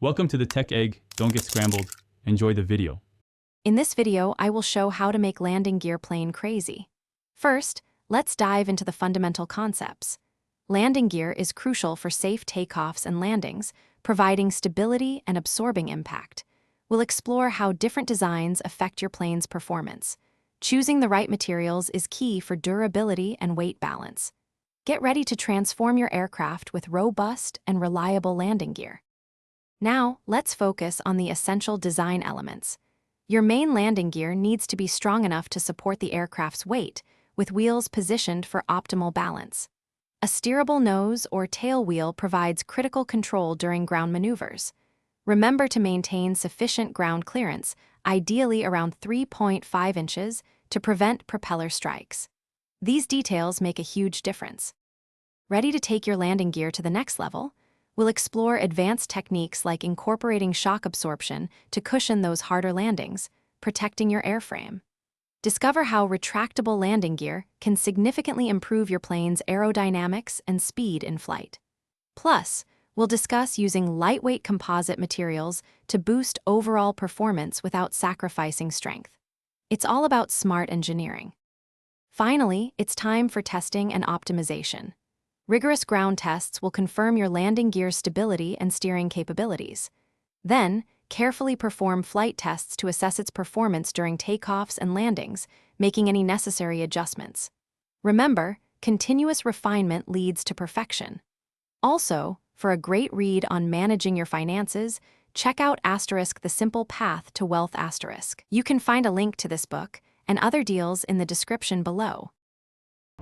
Welcome to the Tech Egg. Don't get scrambled. Enjoy the video. In this video, I will show how to make landing gear plane crazy. First, let's dive into the fundamental concepts. Landing gear is crucial for safe takeoffs and landings, providing stability and absorbing impact. We'll explore how different designs affect your plane's performance. Choosing the right materials is key for durability and weight balance. Get ready to transform your aircraft with robust and reliable landing gear. Now, let's focus on the essential design elements. Your main landing gear needs to be strong enough to support the aircraft's weight, with wheels positioned for optimal balance. A steerable nose or tail wheel provides critical control during ground maneuvers. Remember to maintain sufficient ground clearance, ideally around 3.5 inches, to prevent propeller strikes. These details make a huge difference. Ready to take your landing gear to the next level? We'll explore advanced techniques like incorporating shock absorption to cushion those harder landings, protecting your airframe. Discover how retractable landing gear can significantly improve your plane's aerodynamics and speed in flight. Plus, we'll discuss using lightweight composite materials to boost overall performance without sacrificing strength. It's all about smart engineering. Finally, it's time for testing and optimization. Rigorous ground tests will confirm your landing gear's stability and steering capabilities. Then, carefully perform flight tests to assess its performance during takeoffs and landings, making any necessary adjustments. Remember, continuous refinement leads to perfection. Also, for a great read on managing your finances, check out *The Simple Path to Wealth*. You can find a link to this book and other deals in the description below.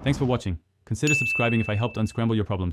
Thanks for watching. Consider subscribing if I helped unscramble your problems.